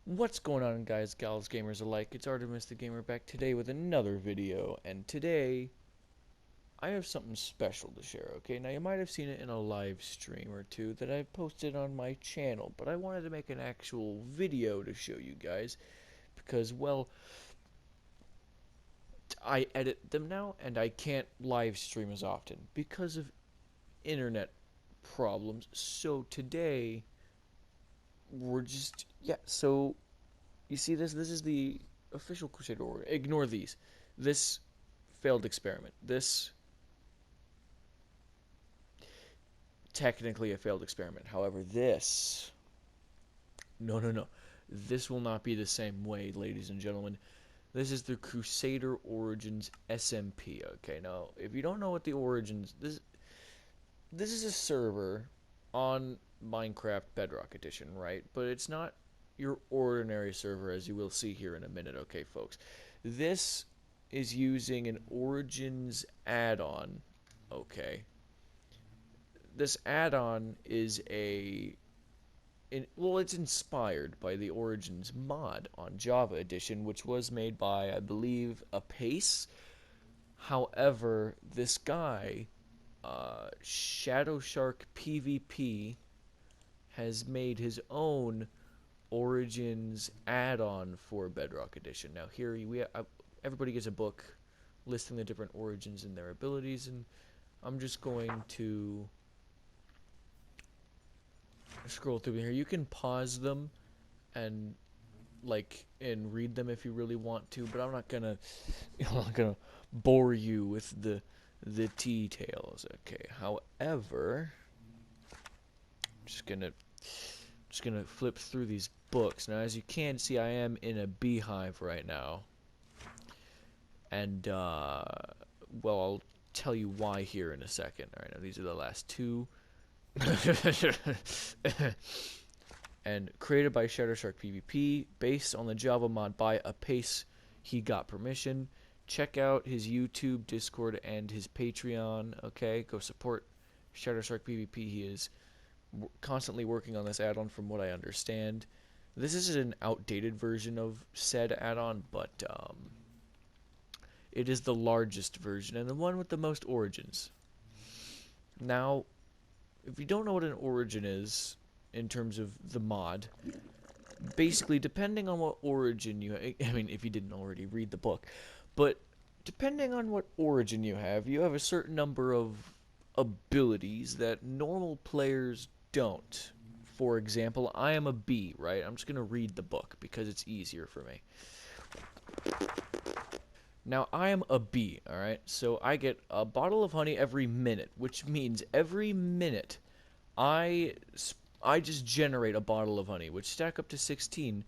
What's going on, guys, gals, gamers alike? It's Artemis the Gamer back today with another video, and today I have something special to share, okay? Now, you might have seen it in a live stream or two that I've posted on my channel, but I wanted to make an actual video to show you guys because, well, I edit them now and I can't live stream as often because of internet problems. So today, so you see this? This is the official Crusader order. Ignore these. This failed experiment. This technically a failed experiment. However, this no. This will not be the same way, ladies and gentlemen. This is the Crusader Origins SMP. Okay, now if you don't know what the Origins this is a server on Minecraft Bedrock Edition, right? But it's not your ordinary server, as you will see here in a minute, okay, folks? This is using an Origins add-on, okay? This add-on is it's inspired by the Origins mod on Java Edition, which was made by, I believe, Apace. However, this guy, Shadow Shark PvP, has made his own Origins add-on for Bedrock Edition. Now here everybody gets a book listing the different Origins and their abilities, and I'm just going to scroll through here. You can pause them and read them if you really want to, but I'm not gonna I'm not gonna bore you with the details. Okay. However, I'm just gonna flip through these books. Now, as you can see, I am in a beehive right now, and well, I'll tell you why here in a second. All right, now these are the last two. And created by Shadow Shark PvP, based on the Java mod by Apace. He got permission. Check out his YouTube, Discord, and his Patreon. Okay, go support Shadow Shark PvP. He is constantly working on this add-on, from what I understand. This is an outdated version of said add-on, but it is the largest version and the one with the most origins. Now, if you don't know what an origin is in terms of the mod, basically, depending on what origin you I mean, if you didn't already read the book, but depending on what origin you have a certain number of abilities that normal players don't. For example, I am a bee, right? I'm just going to read the book because it's easier for me. Now, I am a bee, alright? So I get a bottle of honey every minute, which means every minute I just generate a bottle of honey, which stack up to 16.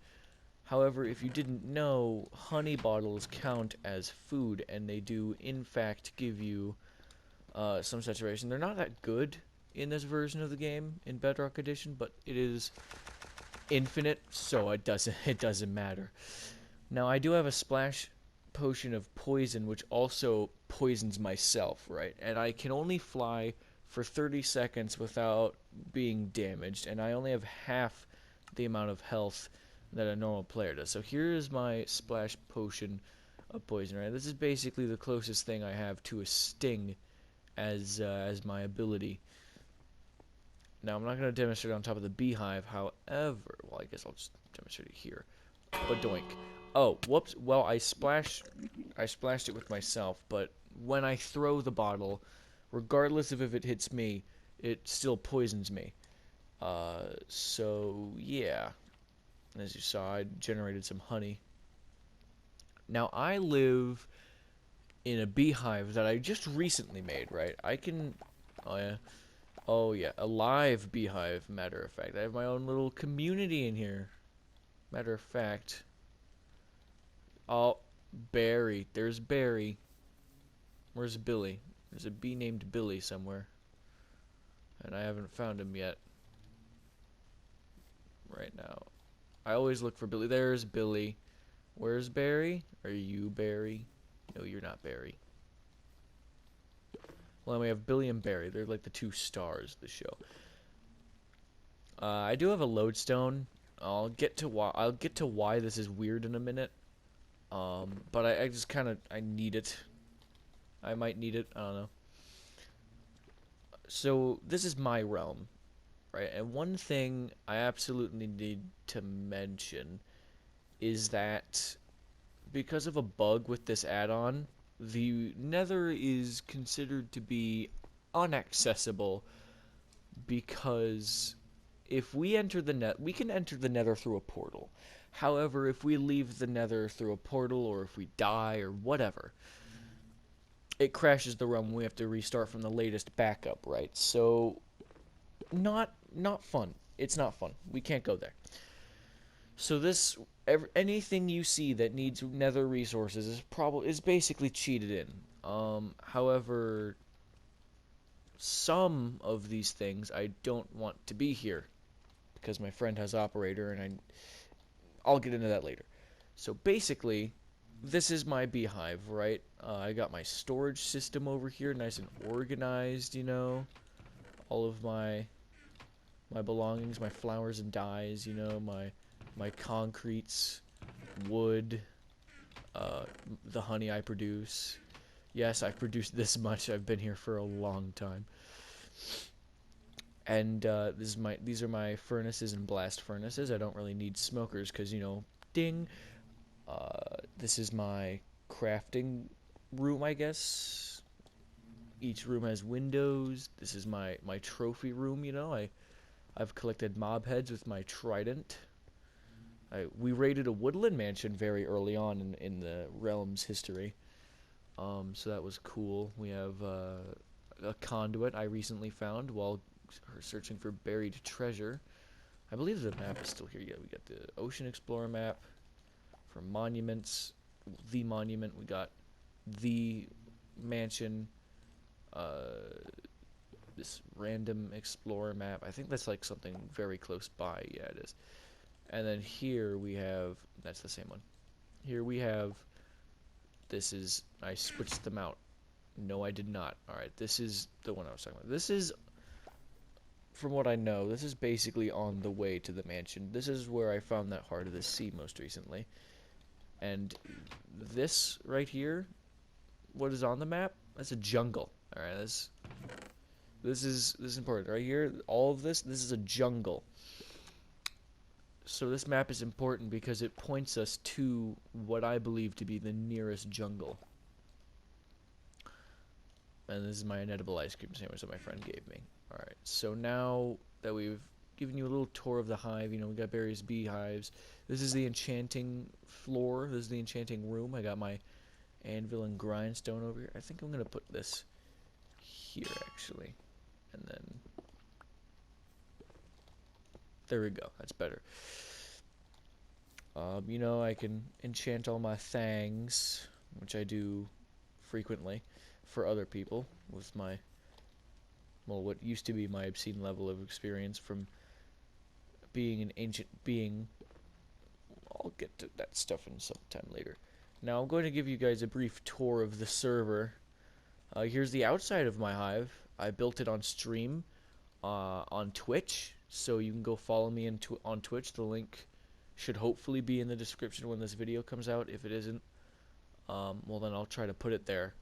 However, if you didn't know, honey bottles count as food, and they do, in fact, give you some saturation. They're not that good in this version of the game, in Bedrock Edition, but it is infinite, so it doesn't matter. Now, I do have a splash potion of poison, which also poisons myself, right? And I can only fly for 30 seconds without being damaged, and I only have half the amount of health that a normal player does. So here is my splash potion of poison, right? This is basically the closest thing I have to a sting as my ability. Now, I'm not going to demonstrate on top of the beehive, however, well, I guess I'll just demonstrate it here. But doink. Oh, whoops. Well, I splashed it with myself, but when I throw the bottle, regardless of if it hits me, it still poisons me. So, yeah. As you saw, I generated some honey. Now, I live in a beehive that I just recently made, right? I can... Oh, yeah. A live beehive, matter of fact. I have my own little community in here. Matter of fact. Oh, Barry. There's Barry. Where's Billy? There's a bee named Billy somewhere. And I haven't found him yet. Right now. I always look for Billy. There's Billy. Where's Barry? Are you Barry? No, you're not Barry. Well, we have Billy and Barry. They're like the two stars of the show. I do have a lodestone I'll get to why this is weird in a minute. But I just kind of I need it. I might need it. I don't know. So this is my realm, right? And one thing I absolutely need to mention is that because of a bug with this add-on, the Nether is considered to be unaccessible because if we enter the net, we can enter the Nether through a portal. However, if we leave the Nether through a portal or if we die or whatever, it crashes the realm. We have to restart from the latest backup, right? So, not fun. It's not fun. We can't go there. So anything you see that needs Nether resources is basically cheated in. However, some of these things I don't want to be here because my friend has operator, and I'll get into that later. So basically, this is my beehive, right? I got my storage system over here, nice and organized, you know. All of my belongings, my flowers and dyes, you know, my concretes, wood, the honey I produce. Yes, I produced this much. I've been here for a long time. And these are my furnaces and blast furnaces. I don't really need smokers because, you know, ding. This is my crafting room, I guess. Each room has windows. This is my trophy room, you know. I've collected mob heads with my trident. We raided a woodland mansion very early on in the realm's history. So that was cool. We have a conduit I recently found while searching for buried treasure. I believe the map is still here. Yeah, we got the Ocean Explorer map for monuments. The monument. We got the mansion. This random explorer map. I think that's like something very close by. Yeah, it is. And then here we have, that's the same one. Here we have, I switched them out. No, I did not. Alright, this is the one I was talking about. This is, from what I know, this is basically on the way to the mansion. This is where I found that Heart of the Sea most recently. And this right here, what is on the map? That's a jungle. Alright, this is important. Right here, all of this is a jungle. So this map is important because it points us to what I believe to be the nearest jungle. And this is my inedible ice cream sandwich that my friend gave me. Alright, so now that we've given you a little tour of the hive, you know, we got various beehives. This is the enchanting floor. This is the enchanting room. I got my anvil and grindstone over here. I think I'm going to put this here, actually. And then there we go. That's better. You know, I can enchant all my things, which I do frequently for other people with my, well, what used to be my obscene level of experience from being an ancient being. I'll get to that stuff in some time later. Now I'm going to give you guys a brief tour of the server. Here's the outside of my hive. I built it on stream on Twitch, so you can go follow me on Twitch. The link should hopefully be in the description when this video comes out. If it isn't, well then I'll try to put it there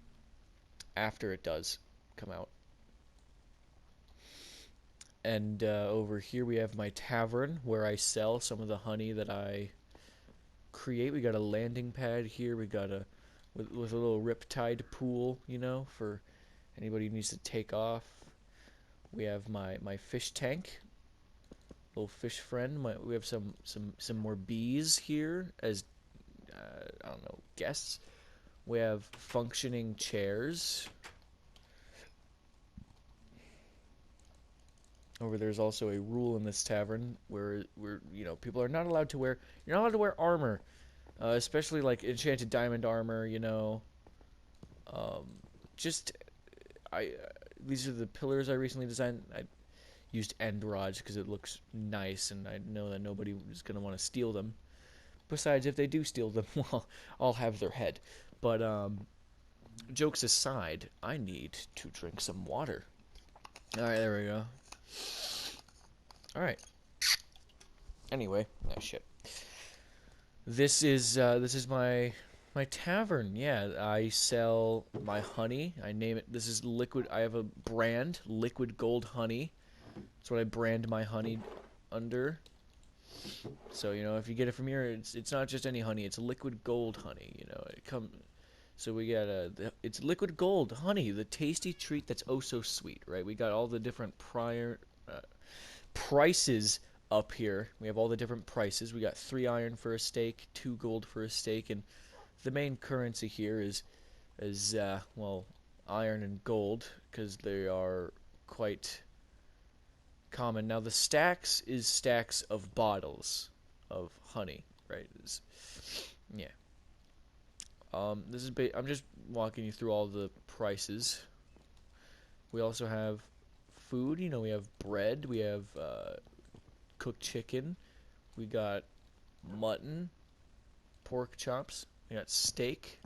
after it does come out. And over here we have my tavern where I sell some of the honey that I create. We got a landing pad here. We got with a little riptide pool, you know, for anybody who needs to take off. We have my fish tank, little fish friend. We have some more bees here as I don't know, guests. We have functioning chairs. Over there's also a rule in this tavern where you know, people are not allowed to wear, you're not allowed to wear armor, especially like enchanted diamond armor, you know. These are the pillars I recently designed. I used end rods because it looks nice, and I know that nobody is gonna want to steal them. Besides, if they do steal them, well, I'll have their head. But jokes aside, I need to drink some water. All right, there we go. All right. Anyway, ah, shit. This is my tavern. Yeah, I sell my honey. I name it. This is liquid. I have a brand, Liquid Gold Honey. That's what I brand my honey under. So you know, if you get it from here, it's not just any honey. It's liquid gold honey. You know, it come. So we got it's liquid gold honey, the tasty treat that's oh so sweet, right? We got all the different prices up here. We have all the different prices. We got 3 iron for a steak, 2 gold for a steak, and the main currency here is well, iron and gold because they are quite common. Now the stacks is stacks of bottles of honey, right? Yeah. This is I'm just walking you through all the prices. We also have food. You know, we have bread. We have cooked chicken. We got mutton, pork chops. We got steak.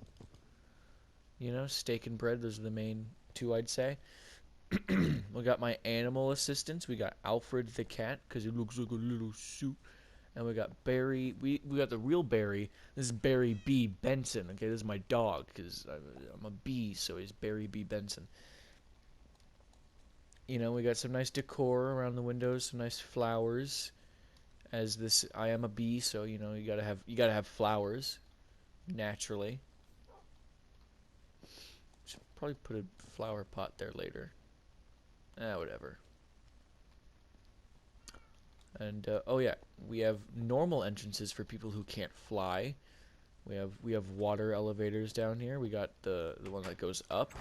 You know, steak and bread. Those are the main two, I'd say. We got my animal assistants. We got Alfred the cat because he looks like a little suit. And we got Barry. We got the real Barry. This is Barry B. Benson. Okay, this is my dog because I'm a bee, so he's Barry B. Benson. You know, we got some nice decor around the windows, some nice flowers. As this, I am a bee, so you know you gotta have flowers naturally. Should probably put a flower pot there later. Whatever. And oh yeah, we have normal entrances for people who can't fly. We have water elevators down here. We got the one that goes up.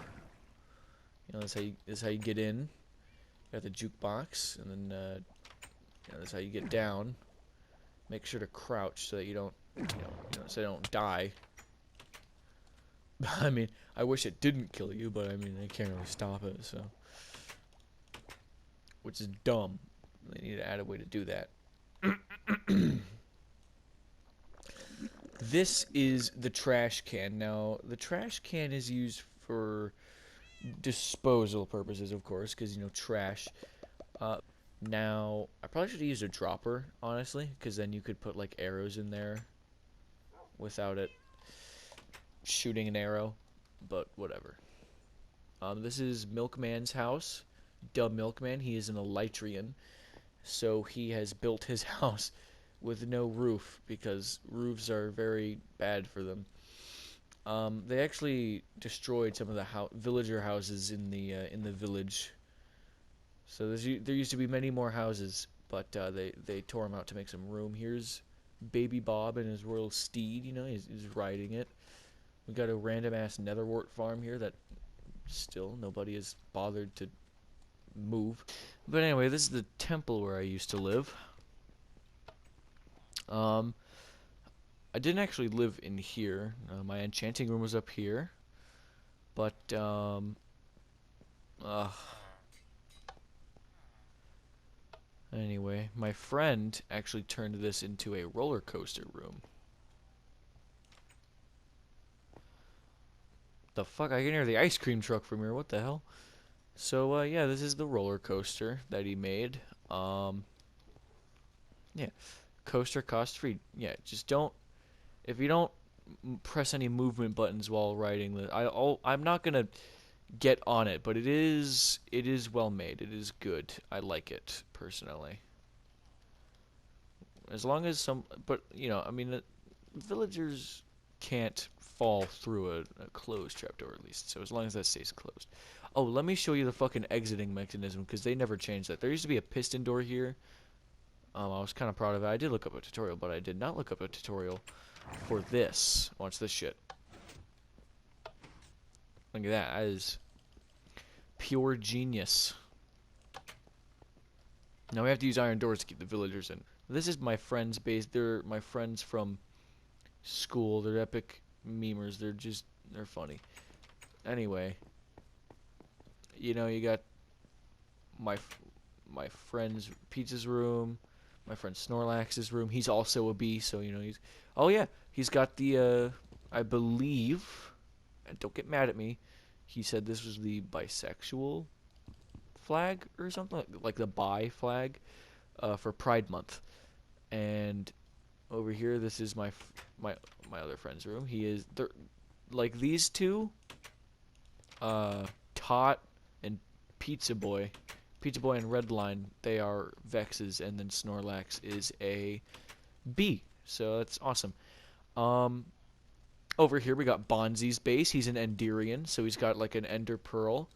You know, that's how you get in. You got the jukebox, and then you know, that's how you get down. Make sure to crouch so that you don't, so you don't die. I mean, I wish it didn't kill you, but I mean, they can't really stop it, so. Which is dumb. They need to add a way to do that. This is the trash can. Now, the trash can is used for disposal purposes, of course, because, you know, trash. Now, I probably should have used a dropper, honestly, because then you could put, like, arrows in there without it shooting an arrow, but whatever. This is Milkman's house. Duh Milkman, he is an Elytrian, so he has built his house with no roof because roofs are very bad for them. They actually destroyed some of the villager houses in the village. So there used to be many more houses, but they tore them out to make some room. Here's Baby Bob and his royal steed. You know, he's riding it. We got a random ass netherwort farm here that still nobody has bothered to move. But anyway, this is the temple where I used to live. I didn't actually live in here. My enchanting room was up here. But, anyway, my friend actually turned this into a roller coaster room. The fuck? I can hear the ice cream truck from here. What the hell? So, yeah, this is the roller coaster that he made. Yeah. Coaster cost free. Yeah, just don't... If you don't press any movement buttons while riding I'm not gonna get on it, but it is well made. It is good. I like it personally. As long as but you know, I mean, villagers can't fall through a closed trapdoor at least. So as long as that stays closed. Oh, let me show you the fucking exiting mechanism because they never changed that. There used to be a piston door here. I was kind of proud of it. I did look up a tutorial, but I did not look up a tutorial for this. Watch this shit. Look at that. That is pure genius. Now we have to use iron doors to keep the villagers in. This is my friend's base. They're my friends from school. They're epic memers. They're funny. Anyway, you know, you got my friend's pizza's room, my friend Snorlax's room. He's also a bee, so you know he's. Oh yeah, he's got the. I believe, and don't get mad at me. He said this was the bisexual flag or something, like the bi flag, for Pride Month. And over here, this is my my other friend's room. They're like these two, Tot and Pizza Boy, Pizza Boy and Redline. They are Vexes, and then Snorlax is a bee. So that's awesome. Um, Over here we got Bonzi's base. He's an Enderian, so he's got like an Ender Pearl.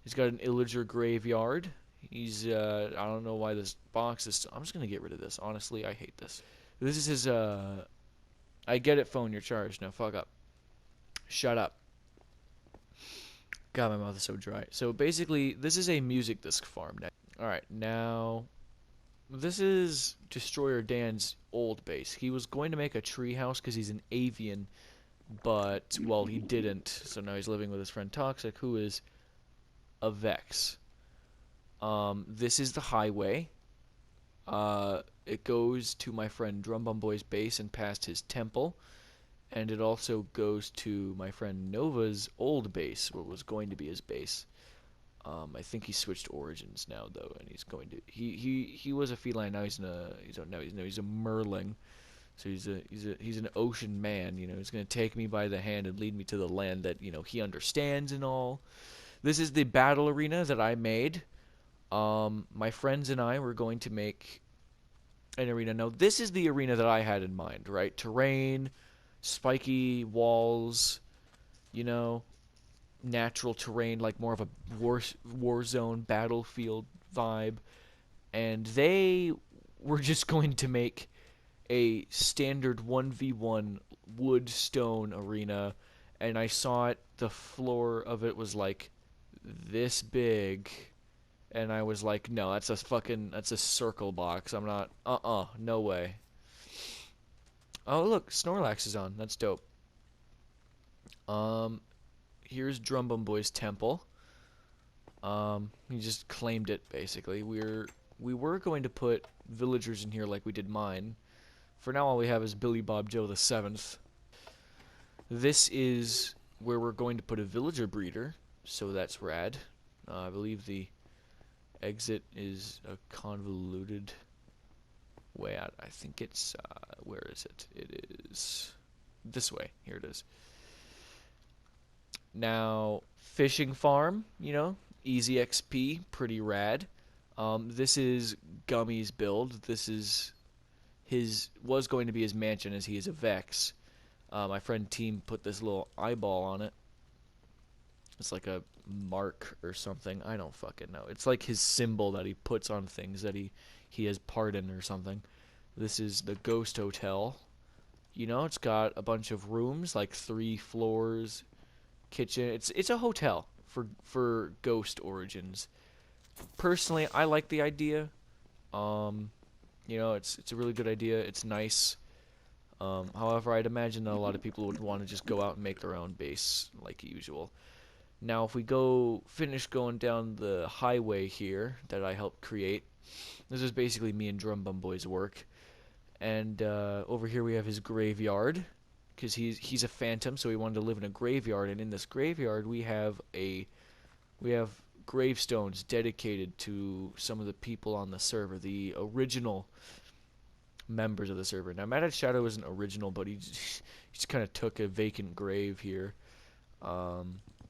He's got an Illager Graveyard. I don't know why this box is. I'm just gonna get rid of this. Honestly, I hate this. This is his. I get it. Phone, you're charged. No, fuck up. Shut up. God, my mouth is so dry. So basically, this is a music disc farm. All right, now this is Destroyer Dan's old base. He was going to make a tree house because he's an avian, but well, he didn't. So now he's living with his friend Toxic, who is a Vex. This is the highway. It goes to my friend Drumbumboy's base and past his temple, and it also goes to my friend Nova's old base, what was going to be his base. I think he switched origins now though, and he's going to he was a feline. Now he's a merling. So he's an ocean man. You know, he's gonna take me by the hand and lead me to the land that he understands and all. This is the battle arena that I made. My friends and I were going to make an arena. Now, this is the arena that I had in mind, right? Terrain, spiky walls, natural terrain, like more of a war zone battlefield vibe. And they were just going to make a standard 1v1 wood stone arena, and I saw it. The floor of it was like this big. And I was like, no, that's a circle box. I'm not, no way. Oh, look, Snorlax is on. That's dope. Here's Drumbumboy's temple. He just claimed it, basically. We were going to put villagers in here like we did mine. For now, all we have is Billy Bob Joe the 7th. This is where we're going to put a villager breeder, so that's rad. I believe the exit is a convoluted way out. I think it's where is it? It is this way. Here it is. Now, fishing farm, easy XP, pretty rad. This is Gummy's build. This is was going to be his mansion, as he is a Vex. My friend Team put this little eyeball on it. It's like a mark or something. I don't fucking know. It's like his symbol that he puts on things that he has pardon or something. This is the Ghost Hotel. It's got a bunch of rooms, like 3 floors, kitchen. It's a hotel for Ghost Origins. Personally, I like the idea. It's a really good idea. It's nice. However, I'd imagine that a lot of people would want to just go out and make their own base like usual. Now, if we finish going down the highway here that I helped create, this is basically me and Drumbumboy's work. And over here we have his graveyard, because he's a phantom, so he wanted to live in a graveyard. And in this graveyard, we have gravestones dedicated to some of the people on the server, the original members of the server. Now, Mad Shadow isn't original, but he just kind of took a vacant grave here.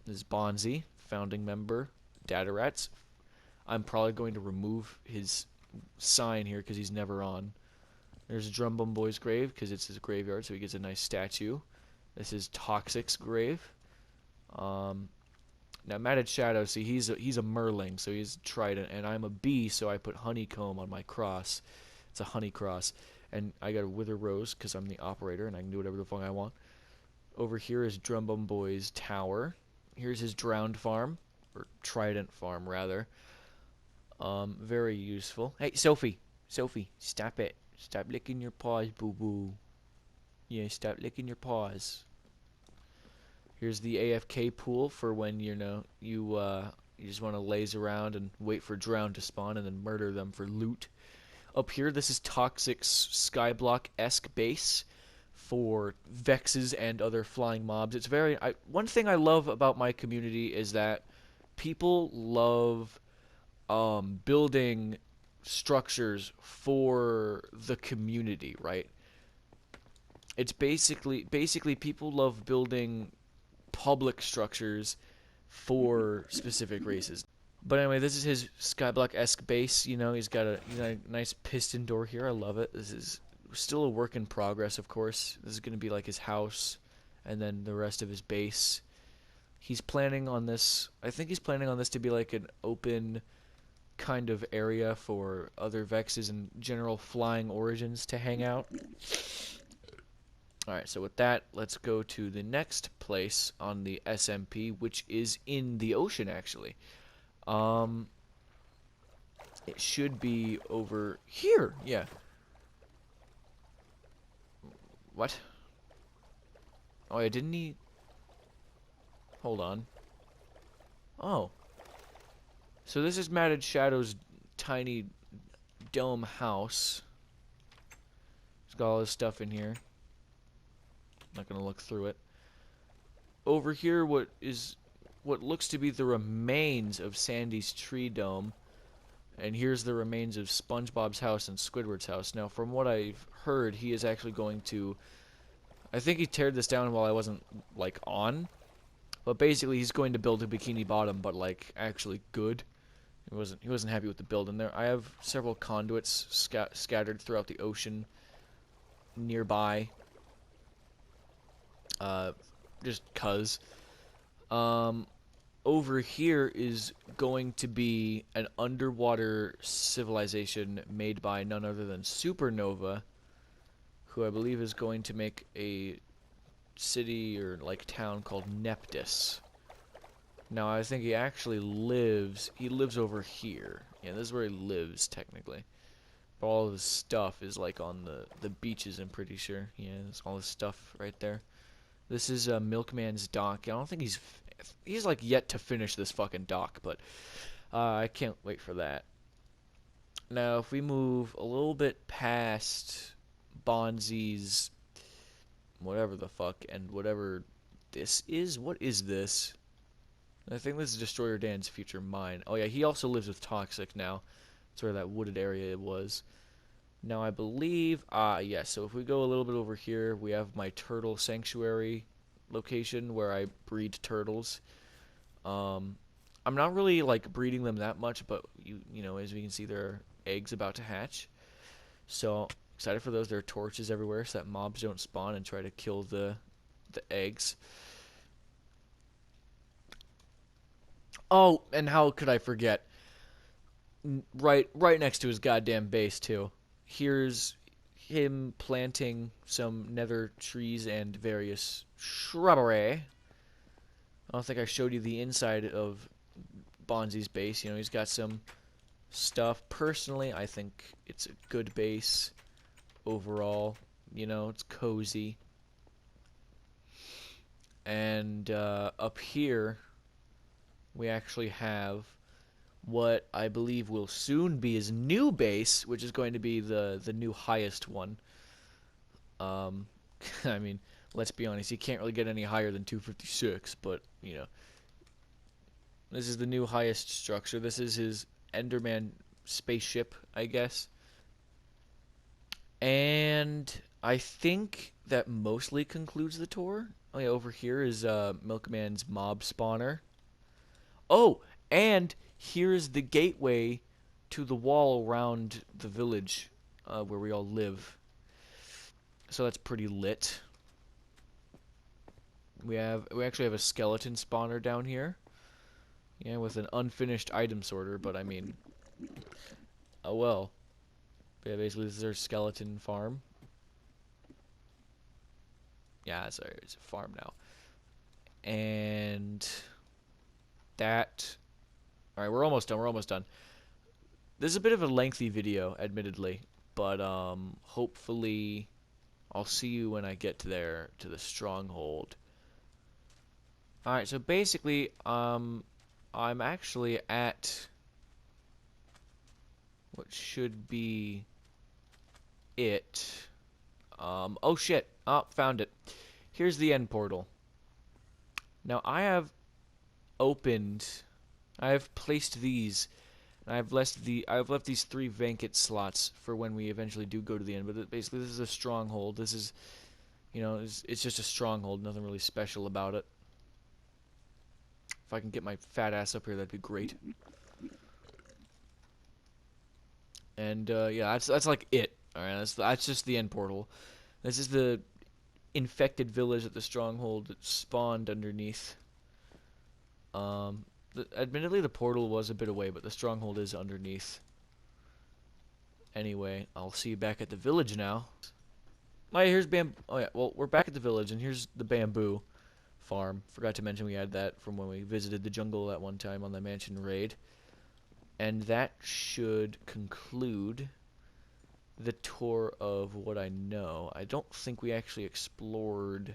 This is Bonzi, founding member, Datarats. I'm probably going to remove his sign here because he's never on. There's Drumbumboy's grave because it's his graveyard, so he gets a nice statue. This is Toxic's grave. Now, Matted Shadow, see, he's a merling, so he's trident, and I'm a bee, so I put honeycomb on my cross. It's a honey cross. And I got a wither rose because I'm the operator, and I can do whatever the fuck I want. Over here is Drumbumboy's tower. Here's his drowned farm, or trident farm, rather. Very useful. Hey, Sophie, stop it. Stop licking your paws, boo-boo. Yeah, stop licking your paws. Here's the AFK pool for when, you just want to laze around and wait for drown to spawn and then murder them for loot. Up here, this is Toxic's Skyblock-esque base for Vexes and other flying mobs. It's one thing I love about my community is that people love building structures for the community, right? It's basically people love building public structures for specific races. But anyway, this is his Skyblock-esque base. You know, he's got a nice piston door here. I love it. This is still a work in progress, of course. This is going to be like his house, and then the rest of his base. He's planning on this. I think he's planning on this to be like an open kind of area for other Vexes and general flying origins to hang out. Alright, so with that, let's go to the next place on the SMP, which is in the ocean, actually. It should be over here, yeah. What? Oh, yeah, didn't he... Hold on. Oh. So this is Matted Shadow's tiny dome house. He's got all his stuff in here. Not gonna look through it. Over here, what looks to be the remains of Sandy's tree dome, and here's the remains of SpongeBob's house and Squidward's house. Now, from what I've heard, he is actually going to. I think he teared this down while I wasn't like on, but basically he's going to build a Bikini Bottom, but like actually good. He wasn't happy with the build in there. I have several conduits scattered throughout the ocean nearby. Just cuz. Over here is going to be an underwater civilization made by none other than Supernova, who I believe is going to make a city or like town called Neptus. Now I think he actually lives over here. Yeah, this is where he lives technically. But all of his stuff is like on the beaches, I'm pretty sure. Yeah, there's all his stuff right there. This is Milkman's dock. I don't think he's like yet to finish this fucking dock, but I can't wait for that. Now, if we move a little bit past Bonzi's whatever the fuck and whatever this is, what is this? I think this is Destroyer Dan's future mine. Oh yeah, he also lives with Toxic now. That's where that wooded area was. Now I believe, yeah, so if we go a little bit over here, we have my turtle sanctuary location where I breed turtles. I'm not really like breeding them that much, but you know, as we can see, there are eggs about to hatch. So excited for those. There are torches everywhere so that mobs don't spawn and try to kill the eggs. Oh, and how could I forget? Right next to his goddamn base too. Here's him planting some nether trees and various shrubbery. I don't think I showed you the inside of Bonzi's base. You know, he's got some stuff. Personally, I think it's a good base overall. You know, it's cozy. And up here, we actually have what I believe will soon be his new base, which is going to be the new highest one. I mean, let's be honest, he can't really get any higher than 256, but, you know. This is the new highest structure. This is his Enderman spaceship, I guess. And I think that mostly concludes the tour. Oh yeah, over here is Milkman's mob spawner. Oh, and here's the gateway to the wall around the village where we all live. So that's pretty lit. We actually have a skeleton spawner down here. Yeah, with an unfinished item sorter, but I mean, oh well. But yeah, basically this is our skeleton farm. Yeah, it's a farm now. And that... Alright, we're almost done. This is a bit of a lengthy video, admittedly, but hopefully I'll see you when I get to the stronghold. Alright, so basically, I'm actually at what should be it. Oh shit. Oh, found it. Here's the end portal. Now I have placed these And I've left these 3 vacant slots for when we eventually do go to the end. But basically, this is a stronghold. This is, you know, it's just a stronghold. Nothing really special about it. If I can get my fat ass up here, that'd be great. And yeah, that's like it. All right, that's just the end portal. This is the infected village that the stronghold spawned underneath. Admittedly, the portal was a bit away, but the stronghold is underneath. Anyway, I'll see you back at the village now. Oh yeah, here's Oh yeah, well, we're back at the village, and here's the bamboo farm. Forgot to mention we had that from when we visited the jungle that one time on the mansion raid. And that should conclude the tour of what I know. I don't think we actually explored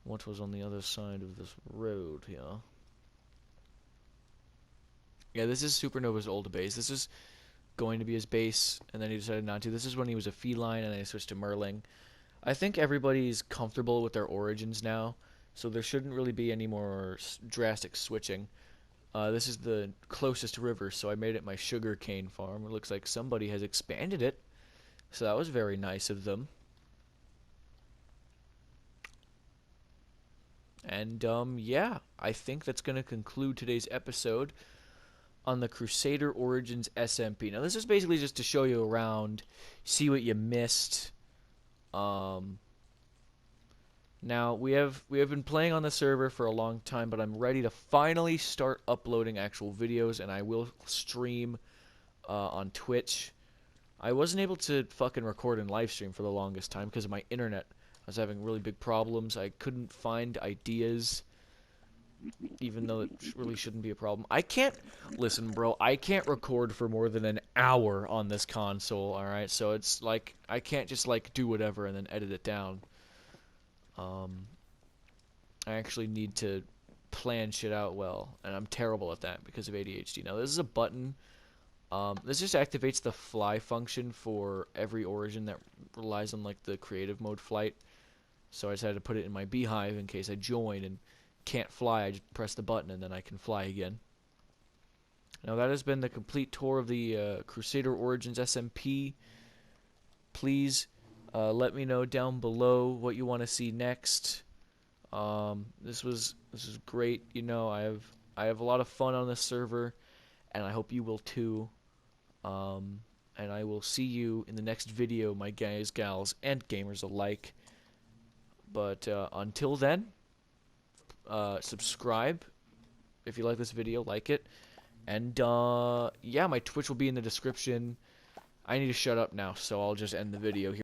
what was on the other side of this road here. Yeah, this is Supernova's old base. This is going to be his base, and then he decided not to. This is when he was a feline, and then he switched to Merling. I think everybody's comfortable with their origins now, so there shouldn't really be any more drastic switching. This is the closest river, so I made it my sugarcane farm. It looks like somebody has expanded it, so that was very nice of them. And, yeah, I think that's going to conclude today's episode on the Crusader Origins SMP. Now, this is basically just to show you around, see what you missed. Now, we have been playing on the server for a long time, but I'm ready to finally start uploading actual videos, and I will stream on Twitch. I wasn't able to fucking record and live stream for the longest time because of my internet. I was having really big problems. I couldn't find ideas, even though it really shouldn't be a problem. I can't... Listen, bro, I can't record for more than an hour on this console, alright? So it's like, I can't just, like, do whatever and then edit it down. I actually need to plan shit out well, and I'm terrible at that because of ADHD. Now, this is a button. This just activates the fly function for every origin that relies on, like, the creative mode flight. So I decided to put it in my beehive in case I join and can't fly. I just press the button and then I can fly again. Now that has been the complete tour of the Crusader Origins SMP. Please let me know down below what you want to see next. This was great. You know, I have a lot of fun on this server, and I hope you will too. And I will see you in the next video, my guys, gals, and gamers alike. But until then, subscribe if you like this video, like it. And yeah, my Twitch will be in the description. I need to shut up now, so I'll just end the video here.